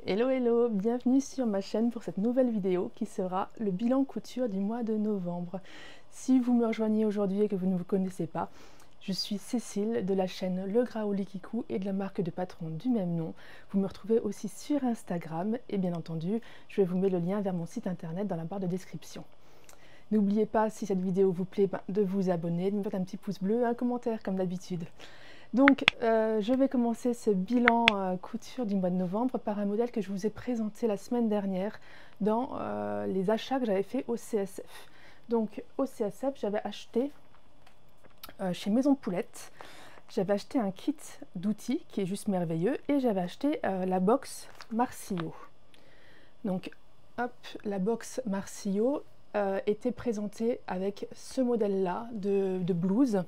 Hello hello, bienvenue sur ma chaîne pour cette nouvelle vidéo qui sera le bilan couture du mois de novembre. Si vous me rejoignez aujourd'hui et que vous ne vous connaissez pas, je suis Cécile de la chaîne Le Graoli Kikou et de la marque de patron du même nom. Vous me retrouvez aussi sur Instagram et bien entendu, je vais vous mettre le lien vers mon site internet dans la barre de description. N'oubliez pas, si cette vidéo vous plaît, de vous abonner, de me mettre un petit pouce bleu et un commentaire comme d'habitude. Donc, je vais commencer ce bilan couture du mois de novembre par un modèle que je vous ai présenté la semaine dernière dans les achats que j'avais fait au CSF. Donc, au CSF, j'avais acheté chez Maison Poulette, j'avais acheté un kit d'outils qui est juste merveilleux et j'avais acheté la box Marsillo. Donc, hop, la box Marsillo était présentée avec ce modèle-là de blouse,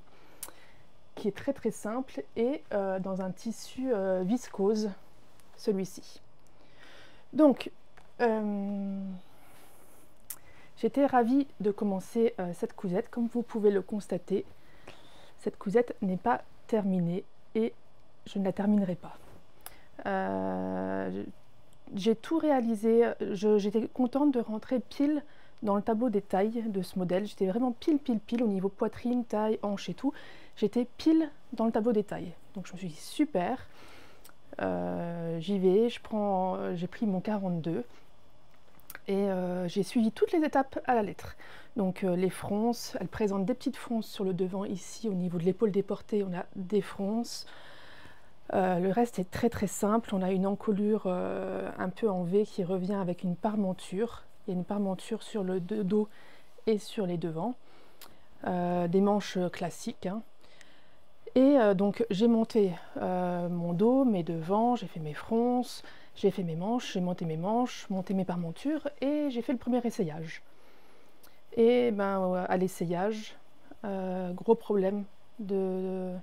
qui est très très simple et dans un tissu viscose, celui-ci. Donc, j'étais ravie de commencer cette cousette. Comme vous pouvez le constater, cette cousette n'est pas terminée et je ne la terminerai pas. J'ai tout réalisé, j'étais contente de rentrer pile dans le tableau des tailles de ce modèle. J'étais vraiment pile au niveau poitrine, taille, hanche et tout. J'étais pile dans le tableau des tailles. Donc je me suis dit super, j'y vais, j'ai pris mon 42 et j'ai suivi toutes les étapes à la lettre. Donc les fronces, elle présente des petites fronces sur le devant ici, au niveau de l'épaule déportée, on a des fronces. Le reste est très simple, on a une encolure un peu en V qui revient avec une parmenture. Il y a une parmenture sur le dos et sur les devants, des manches classiques, hein. Et donc j'ai monté mon dos, mes devants, j'ai fait mes fronces, j'ai fait mes manches, j'ai monté mes manches, monté mes parmentures et j'ai fait le premier essayage. Et ben à l'essayage, gros problème de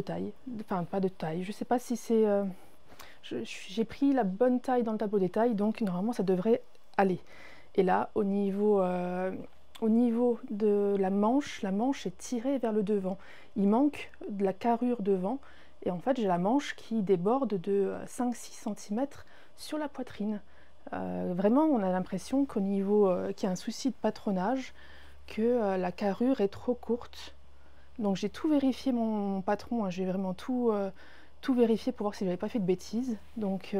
taille, enfin pas de taille, je sais pas si c'est... j'ai pris la bonne taille dans le tableau des tailles, donc normalement ça devrait aller. Et là, au niveau de la manche est tirée vers le devant. Il manque de la carrure devant. Et en fait, j'ai la manche qui déborde de 5-6 cm sur la poitrine. Vraiment, on a l'impression qu'au niveau, qu'il y a un souci de patronage, que la carrure est trop courte. Donc j'ai tout vérifié mon patron, hein, j'ai vraiment tout vérifié pour voir si j'avais pas fait de bêtises. Donc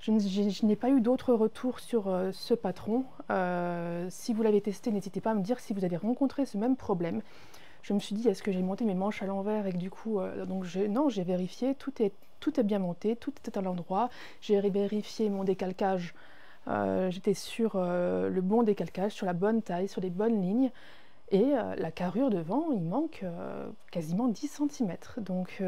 je n'ai pas eu d'autres retours sur ce patron. Si vous l'avez testé, n'hésitez pas à me dire si vous avez rencontré ce même problème. Je me suis dit, est-ce que j'ai monté mes manches à l'envers et que du coup... non, j'ai vérifié, tout est bien monté, tout est à l'endroit. J'ai vérifié mon décalcage. J'étais sur le bon décalcage, sur la bonne taille, sur les bonnes lignes. Et la carrure devant, il manque quasiment 10 cm. Donc...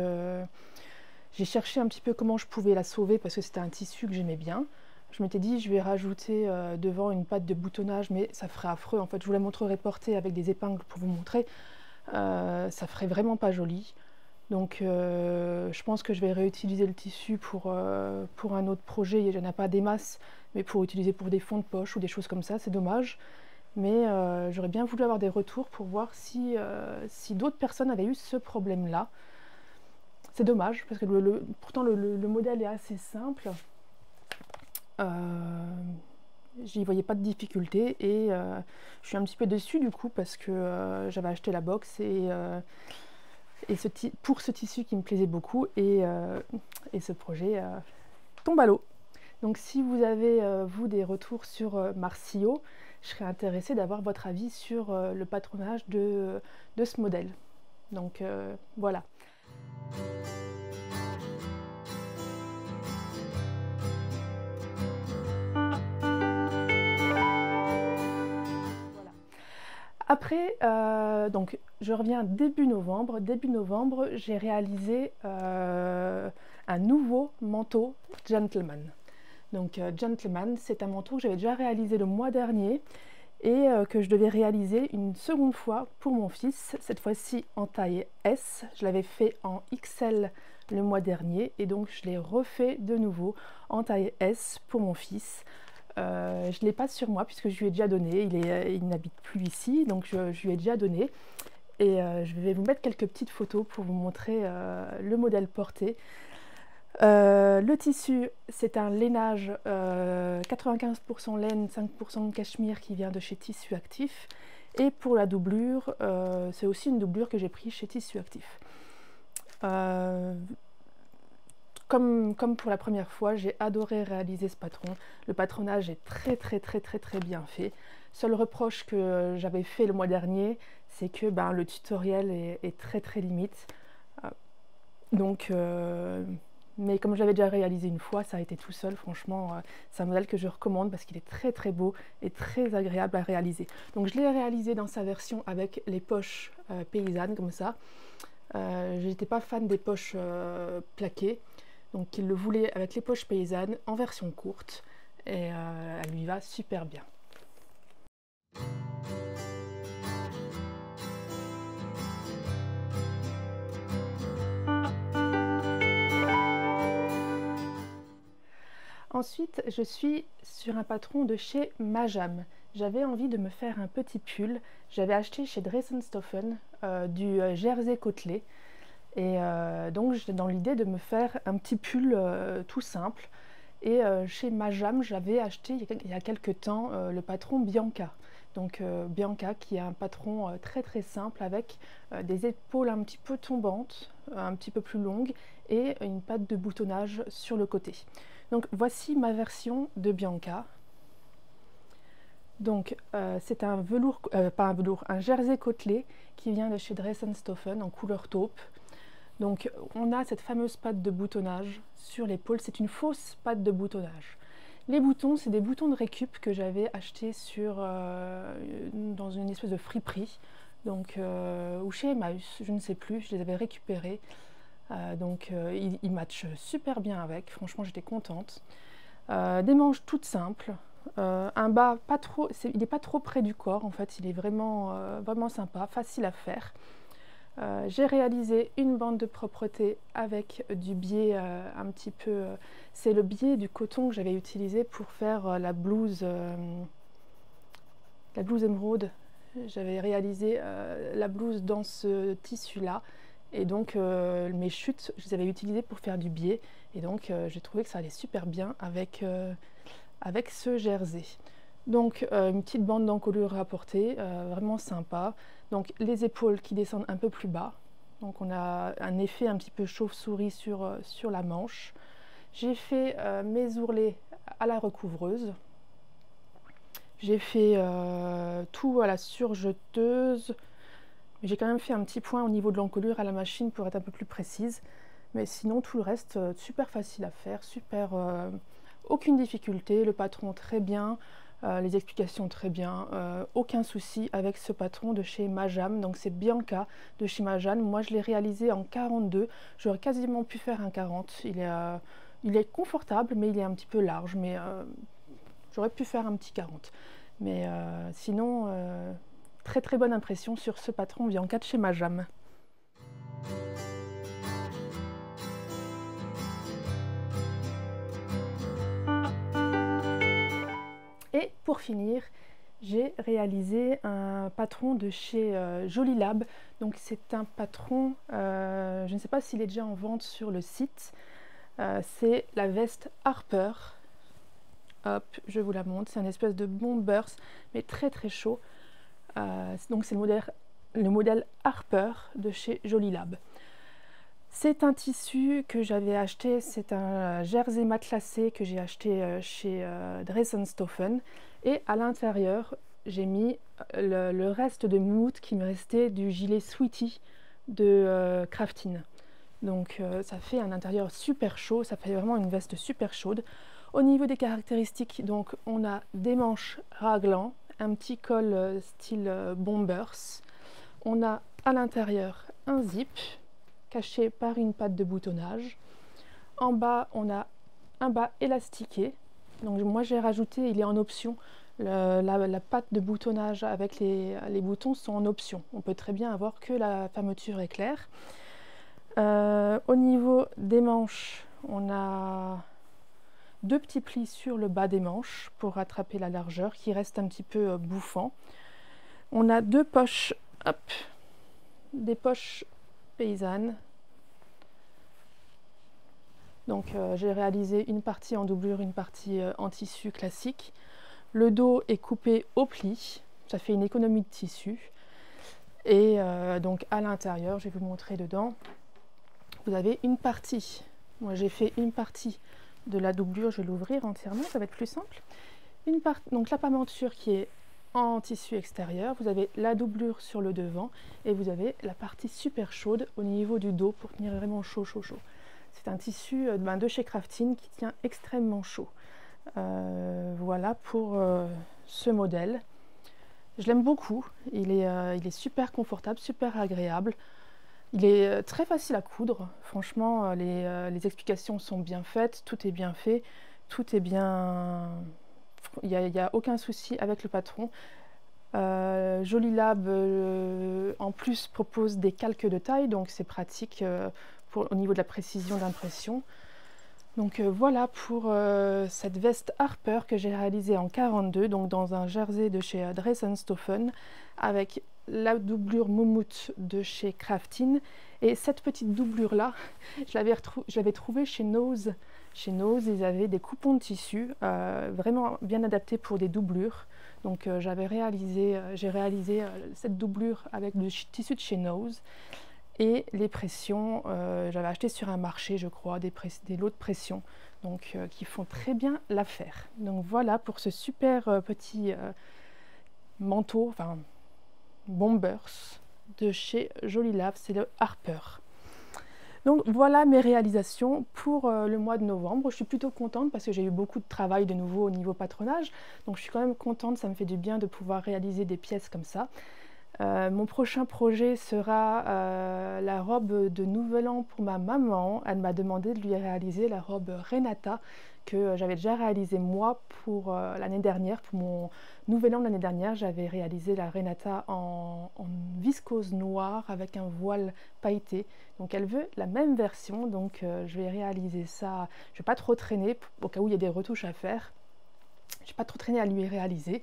j'ai cherché un petit peu comment je pouvais la sauver parce que c'était un tissu que j'aimais bien. Je m'étais dit je vais rajouter devant une patte de boutonnage, mais ça ferait affreux. En fait, je vous la montrerai portée avec des épingles pour vous montrer. Ça ferait vraiment pas joli. Donc je pense que je vais réutiliser le tissu pour un autre projet. Il n'y en a pas des masses, mais pour utiliser pour des fonds de poche ou des choses comme ça, c'est dommage. Mais j'aurais bien voulu avoir des retours pour voir si d'autres personnes avaient eu ce problème-là. C'est dommage, parce que pourtant le modèle est assez simple. J'y voyais pas de difficulté et je suis un petit peu déçue du coup parce que j'avais acheté la box et pour ce tissu qui me plaisait beaucoup et ce projet tombe à l'eau. Donc si vous avez vous des retours sur Marsillo, je serais intéressée d'avoir votre avis sur le patronage de ce modèle. Donc voilà. Après, donc je reviens début novembre. Début novembre, j'ai réalisé un nouveau manteau Gentleman. Donc Gentleman, c'est un manteau que j'avais déjà réalisé le mois dernier et que je devais réaliser une seconde fois pour mon fils, cette fois-ci en taille S. Je l'avais fait en XL le mois dernier et donc je l'ai refait de nouveau en taille S pour mon fils. Je ne l'ai pas sur moi puisque je lui ai déjà donné, il n'habite plus ici, donc je lui ai déjà donné. Et je vais vous mettre quelques petites photos pour vous montrer le modèle porté. Le tissu, c'est un lainage 95% laine, 5% de cachemire qui vient de chez Tissu Actif. Et pour la doublure, c'est aussi une doublure que j'ai prise chez Tissu Actif. Comme pour la première fois, j'ai adoré réaliser ce patron. Le patronage est très bien fait. Seul reproche que j'avais fait le mois dernier, c'est que le tutoriel est très limite. Mais comme je l'avais déjà réalisé une fois, ça a été tout seul. Franchement, c'est un modèle que je recommande parce qu'il est très beau et très agréable à réaliser. Donc je l'ai réalisé dans sa version avec les poches paysannes comme ça. Je n'étais pas fan des poches plaquées. Donc il le voulait avec les poches paysannes en version courte et elle lui va super bien. Ensuite, je suis sur un patron de chez Majam. J'avais envie de me faire un petit pull. J'avais acheté chez Dressenstoffen du jersey côtelé. Et donc j'étais dans l'idée de me faire un petit pull tout simple. Et chez Majam, j'avais acheté il y a quelques temps le patron Bianca. Donc Bianca qui est un patron très simple avec des épaules un petit peu tombantes, un petit peu plus longues et une patte de boutonnage sur le côté. Donc voici ma version de Bianca. Donc c'est un velours, pas un velours, un jersey côtelé qui vient de chez Dressenstoffen en couleur taupe. Donc on a cette fameuse patte de boutonnage sur l'épaule, c'est une fausse patte de boutonnage. Les boutons, c'est des boutons de récup que j'avais achetés dans une espèce de friperie, donc, ou chez Emmaüs, je ne sais plus, je les avais récupérés. Ils matchent super bien avec, franchement j'étais contente. Des manches toutes simples, un bas pas trop, il n'est pas trop près du corps en fait, il est vraiment sympa, facile à faire. J'ai réalisé une bande de propreté avec du biais un petit peu, c'est le biais du coton que j'avais utilisé pour faire la blouse émeraude. J'avais réalisé la blouse dans ce tissu là et donc mes chutes je les avais utilisées pour faire du biais et donc j'ai trouvé que ça allait super bien avec ce jersey. Donc une petite bande d'encolure rapportée, vraiment sympa. Donc les épaules qui descendent un peu plus bas. Donc on a un effet un petit peu chauve-souris sur la manche. J'ai fait mes ourlets à la recouvreuse. J'ai fait tout à la surjeteuse. J'ai quand même fait un petit point au niveau de l'encolure à la machine pour être un peu plus précise. Mais sinon tout le reste super facile à faire, aucune difficulté, le patron très bien. Les explications très bien, aucun souci avec ce patron de chez Majam, donc c'est Bianca de chez Majam. Moi je l'ai réalisé en 42, j'aurais quasiment pu faire un 40, il est confortable mais il est un petit peu large, mais j'aurais pu faire un petit 40. Mais sinon, très bonne impression sur ce patron Bianca de chez Majam. Et pour finir, j'ai réalisé un patron de chez Jolilab. Donc c'est un patron, je ne sais pas s'il est déjà en vente sur le site. C'est la veste Harper. Hop, je vous la montre. C'est un espèce de bombers, mais très chaud. Donc c'est le modèle Harper de chez Jolilab. C'est un tissu que j'avais acheté, c'est un jersey matelassé que j'ai acheté chez Dressenstoffen. Et à l'intérieur, j'ai mis le reste de moumoute qui me restait du gilet Sweetie de Craftin. Donc ça fait un intérieur super chaud, ça fait vraiment une veste super chaude. Au niveau des caractéristiques, donc on a des manches raglan, un petit col style bombers. On a à l'intérieur un zip caché par une patte de boutonnage. En bas, on a un bas élastiqué. Donc moi j'ai rajouté, il est en option, la patte de boutonnage avec les boutons sont en option. On peut très bien avoir que la fermeture éclair. Au niveau des manches, on a deux petits plis sur le bas des manches pour rattraper la largeur qui reste un petit peu bouffant. On a deux poches, hop, des poches paysannes. Donc j'ai réalisé une partie en doublure, une partie en tissu classique. Le dos est coupé au pli, ça fait une économie de tissu. Et donc à l'intérieur, je vais vous montrer dedans, vous avez une partie. Moi j'ai fait une partie de la doublure, je vais l'ouvrir entièrement, ça va être plus simple. Donc la pamanture qui est en tissu extérieur, vous avez la doublure sur le devant et vous avez la partie super chaude au niveau du dos pour tenir vraiment chaud, chaud, chaud. C'est un tissu de chez Craftine qui tient extrêmement chaud. Voilà pour ce modèle. Je l'aime beaucoup, il est super confortable, super agréable. Il est très facile à coudre, franchement les explications sont bien faites, tout est bien fait, tout est bien... Il n'y a aucun souci avec le patron. Jolilab en plus propose des calques de taille, donc c'est pratique au niveau de la précision d'impression. Donc voilà pour cette veste Harper que j'ai réalisée en 42, donc dans un jersey de chez Dressenstoffen, avec la doublure moumoute de chez Craftine. Et cette petite doublure là, je l'avais trouvée chez Nose. Chez Nose, ils avaient des coupons de tissu vraiment bien adaptés pour des doublures. Donc j'ai réalisé cette doublure avec du tissu de chez Nose. Et les pressions, j'avais acheté sur un marché, je crois, des lots de pression, donc qui font très bien l'affaire. Donc voilà pour ce super petit manteau, enfin bombers de chez Jolilab, c'est le Harper. Donc voilà mes réalisations pour le mois de novembre. Je suis plutôt contente parce que j'ai eu beaucoup de travail de nouveau au niveau patronage, donc je suis quand même contente, ça me fait du bien de pouvoir réaliser des pièces comme ça. Mon prochain projet sera la robe de Nouvel An pour ma maman. Elle m'a demandé de lui réaliser la robe Renata que j'avais déjà réalisée moi pour l'année dernière, pour mon Nouvel An de l'année dernière. J'avais réalisé la Renata en viscose noire avec un voile pailleté. Donc elle veut la même version, donc je vais réaliser ça. Je ne vais pas trop traîner au cas où il y a des retouches à faire. Je n'ai pas trop traîné à lui réaliser.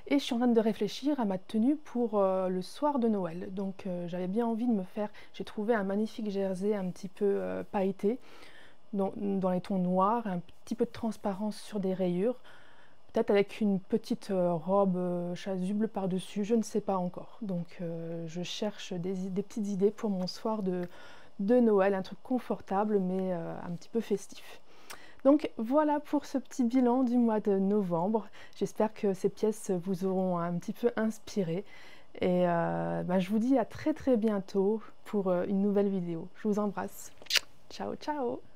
Et je suis en train de réfléchir à ma tenue pour le soir de Noël. Donc j'avais bien envie de me faire... J'ai trouvé un magnifique jersey un petit peu pailleté, dans les tons noirs, un petit peu de transparence sur des rayures. Peut-être avec une petite robe chasuble par-dessus, je ne sais pas encore. Donc je cherche des petites idées pour mon soir de Noël, un truc confortable mais un petit peu festif. Donc voilà pour ce petit bilan du mois de novembre. J'espère que ces pièces vous auront un petit peu inspiré. Et je vous dis à très bientôt pour une nouvelle vidéo. Je vous embrasse. Ciao, ciao!